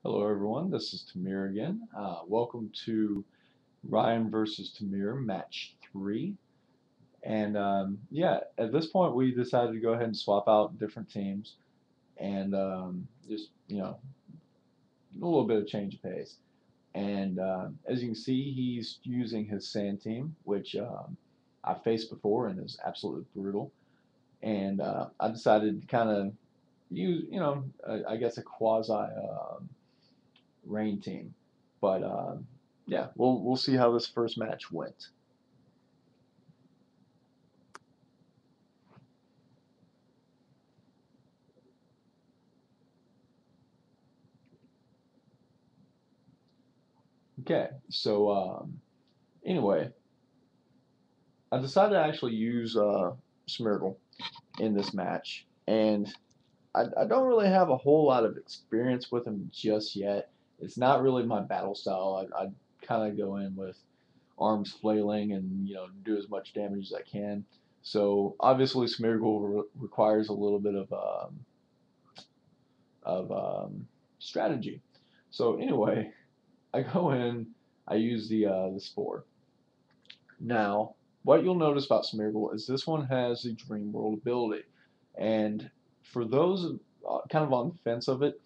Hello everyone, this is Temier again. Welcome to Ryan versus Temier match 3. And yeah, at this point we decided to go ahead and swap out different teams and just, a little bit of change of pace. And as you can see, he's using his sand team, which I've faced before and is absolutely brutal. And I decided to kind of use, I guess a quasi rain team. But yeah, we'll see how this first match went. Okay, so anyway, I decided to actually use Smeargle in this match, and I don't really have a whole lot of experience with him just yet. It's not really my battle style. I kind of go in with arms flailing and do as much damage as I can. So obviously Smeargle requires a little bit of strategy. So anyway, I go in, I use the spore. Now, what you'll notice about Smeargle is this one has the Dream World ability, and for those kind of on the fence of it,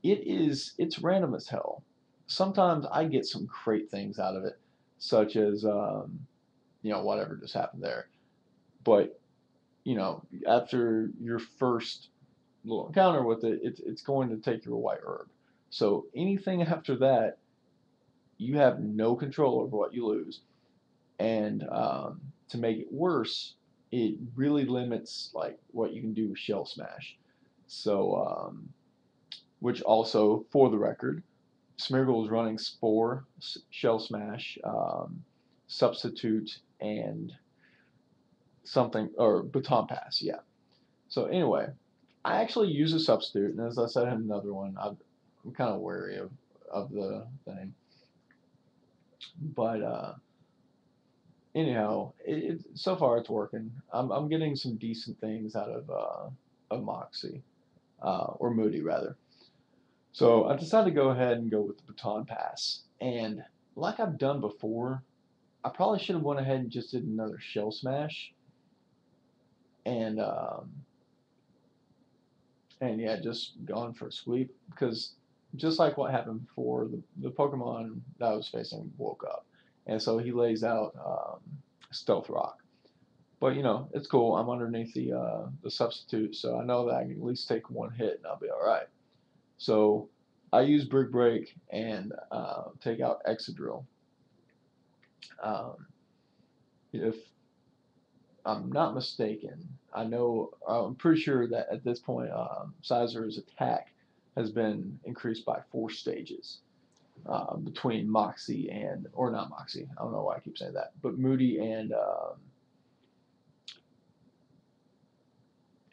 it's random as hell. Sometimes I get some great things out of it, such as whatever just happened there. But after your first little encounter with it, it's going to take your white herb. So anything after that, you have no control over what you lose. And to make it worse, it really limits like what you can do with Shell Smash. So, which also, for the record, Smeargle is running Spore, Shell Smash, Substitute, and something or Baton Pass. Yeah. So anyway, I actually use a substitute, and as I said in another one, I'm kind of wary of the thing. But anyhow, so far it's working. I'm getting some decent things out of Moxie, or Moody rather. So I decided to go ahead and go with the Baton Pass, and like I've done before, I probably should have went ahead and just did another Shell Smash, and yeah, just gone for a sweep because just like what happened before, the Pokemon that I was facing woke up, and so he lays out Stealth Rock. But it's cool. I'm underneath the substitute, so I know that I can at least take one hit and I'll be all right. So I use Brick Break and take out Excadrill. Um, if I'm not mistaken, I'm pretty sure that at this point, Sizer's attack has been increased by 4 stages between Moxie or not Moxie. I don't know why I keep saying that, but Moody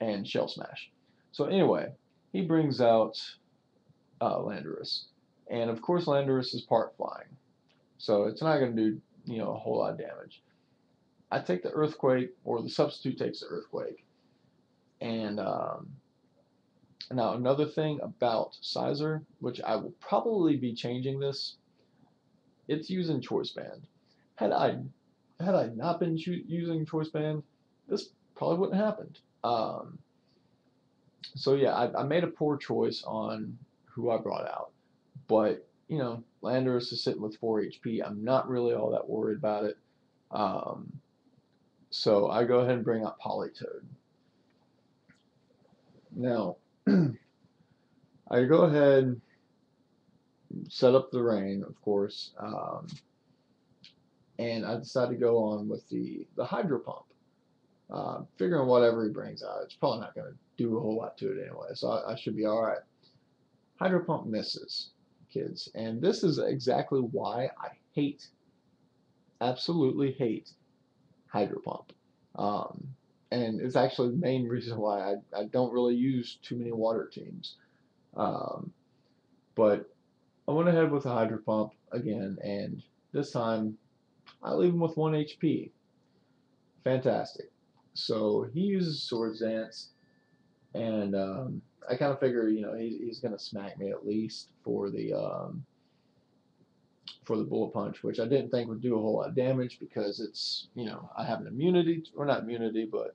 and Shell Smash. So anyway, he brings out Landorus, and of course Landorus is part flying, so it's not going to do a whole lot of damage. I take the Earthquake, or the substitute takes the Earthquake, and now another thing about Sizer, which I will probably be changing this, it's using Choice Band. Had I had I not been using Choice Band, this probably wouldn't have happened. So yeah, I made a poor choice on who I brought out, but Landorus is sitting with 4 HP. I'm not really all that worried about it. Um, so I go ahead and bring out Politoed. Now, I go ahead, set up the rain, of course, and I decide to go on with the Hydro Pump. Figuring whatever he brings out, it's probably not going to do a whole lot to it anyway, so I should be all right. Hydro Pump misses, kids, and this is exactly why I absolutely hate Hydro Pump. Um, and it's actually the main reason why I don't really use too many water teams. Um, but I went ahead with the Hydro Pump again, and this time I leave him with 1 HP. Fantastic. So he uses Swords Dance, and I kind of figure, he's gonna smack me at least for the bullet punch, which I didn't think would do a whole lot of damage because it's, I have an immunity, or not immunity, but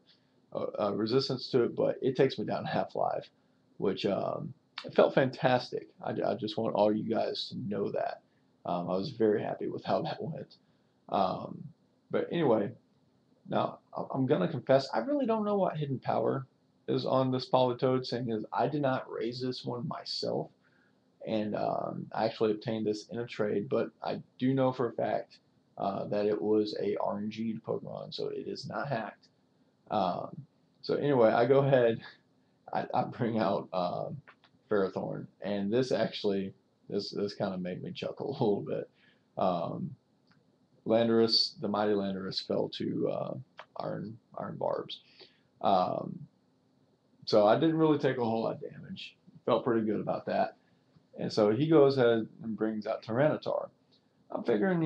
resistance to it, but it takes me down to half life, which it felt fantastic. I just want all you guys to know that. I was very happy with how that went. Um, but anyway, now I'm gonna confess, I really don't know what hidden power is on this Polytoad, saying is I did not raise this one myself, and I actually obtained this in a trade, but I do know for a fact that it was a RNG'd Pokemon, so it is not hacked. Um, so anyway, I go ahead, I bring out Ferrothorn, and this kind of made me chuckle a little bit. Um, Landorus, the mighty Landorus, fell to Iron Barbs. Um, so I didn't really take a whole lot of damage. Felt pretty good about that. And so he goes ahead and brings out Tyranitar. I'm figuring,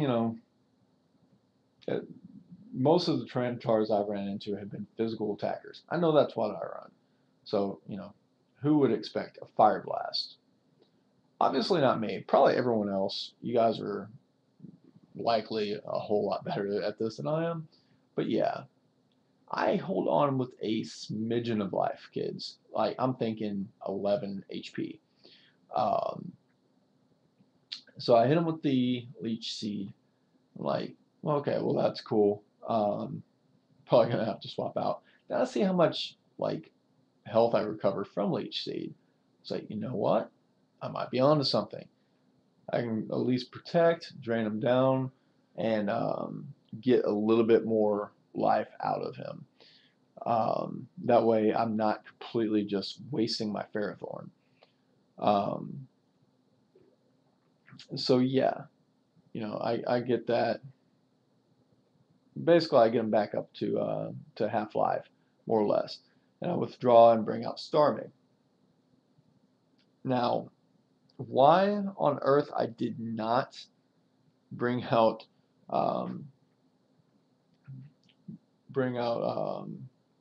most of the Tyranitars I've ran into have been physical attackers. I know that's what I run. So, who would expect a Fire Blast? Obviously not me. Probably everyone else. You guys are likely a whole lot better at this than I am. But yeah, I hold on with a smidgen of life, kids. Like, I'm thinking 11 HP. Um, so I hit him with the Leech Seed. I'm like, well, okay, well, that's cool. Probably gonna have to swap out. Now let's see how much, like, health I recover from Leech Seed. It's like, you know what? I might be onto something. I can at least protect, drain him down, and get a little bit more life out of him. That way, I'm not completely just wasting my Ferrothorn. Um, so yeah, I get that. Basically, I get him back up to half life, more or less, and I withdraw and bring out Starmie. Now, why on earth I did not bring out um,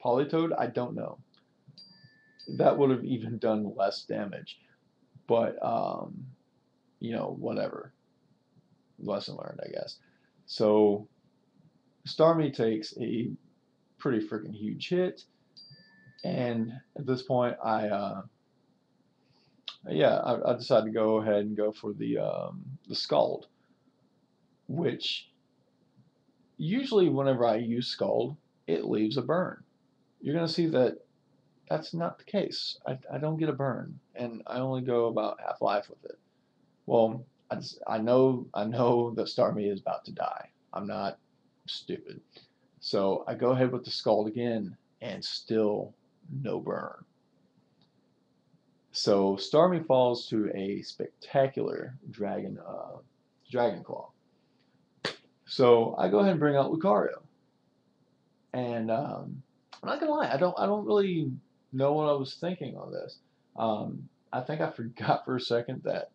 Polytoad, I don't know. That would have even done less damage, but whatever. Lesson learned, I guess. So Starmie takes a pretty freaking huge hit, and at this point, I decided to go ahead and go for the Scald, which usually whenever I use Scald, it leaves a burn. You're gonna see that that's not the case. I don't get a burn, and I only go about half life with it. Well, I know that Starmie is about to die. I'm not stupid. So I go ahead with the Scald again, and still no burn. So Starmie falls to a spectacular Dragon Claw. So I go ahead and bring out Lucario, and I'm not gonna lie, I don't really know what I was thinking on this. I think I forgot for a second that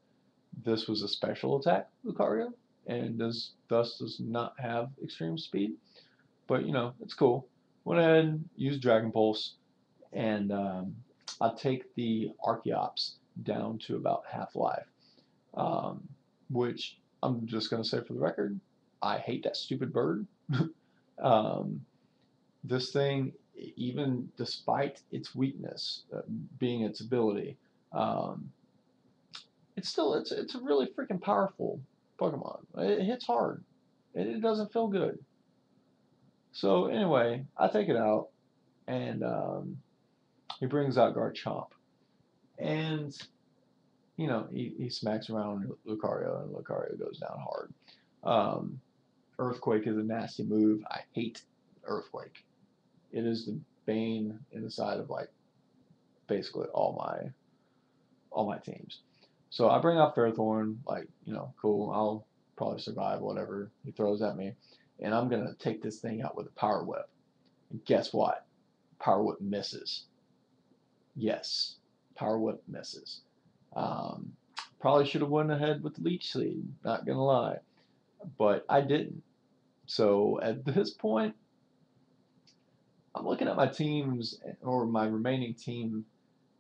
this was a special attack Lucario, and thus does not have extreme speed. But it's cool. Went ahead, used Dragon Pulse, and I take the Archeops down to about half life, um, which I'm just gonna say for the record, I hate that stupid bird. um, this thing, even despite its weakness, being its ability, um, it's a really freaking powerful Pokemon. It hits hard. It doesn't feel good. So anyway, I take it out, and he brings out Garchomp, and he smacks around Lucario, and Lucario goes down hard. Um, Earthquake is a nasty move. I hate Earthquake. It is the bane in the side of like basically all my teams. So I bring out Fairthorn, like, cool, I'll probably survive whatever he throws at me. And I'm going to take this thing out with a Power Whip. And guess what? Power Whip misses. Yes, Power Whip misses. Um, Probably should have went ahead with the Leech Seed, not going to lie. But I didn't. So at this point, I'm looking at my teams or my remaining team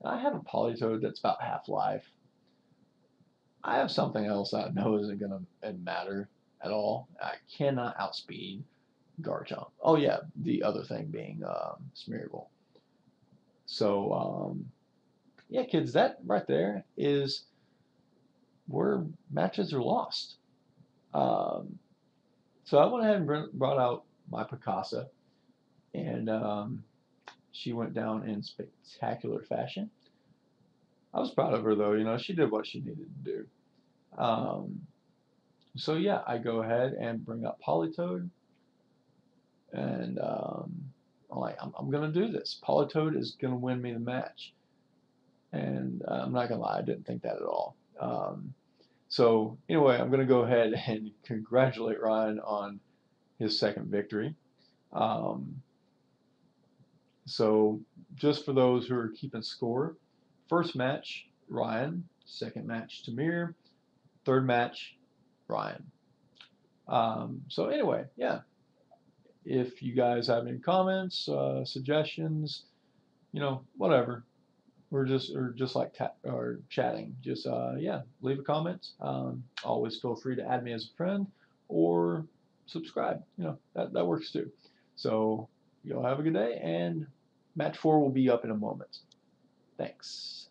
I have a Polytoad that's about half life. I have something else that I know isn't going to matter at all. I cannot outspeed Garchomp. Oh yeah, the other thing being Smeargle. So yeah, kids, that right there is where matches are lost. Um, so I went ahead and brought out my Picasa, and she went down in spectacular fashion. I was proud of her though. You know, she did what she needed to do. Um, so yeah, I go ahead and bring up Politoed, and I'm like, I'm gonna do this. Politoed is gonna win me the match, and I'm not gonna lie, I didn't think that at all. So anyway, I'm gonna go ahead and congratulate Ryan on his second victory. Um, so just for those who are keeping score, first match Ryan, second match Temier, third match Ryan. So anyway, yeah. If you guys have any comments, suggestions, whatever, or just like or chatting, just yeah, leave a comment. Always feel free to add me as a friend or subscribe. That works too. So y'all have a good day, and match 4 will be up in a moment. Thanks.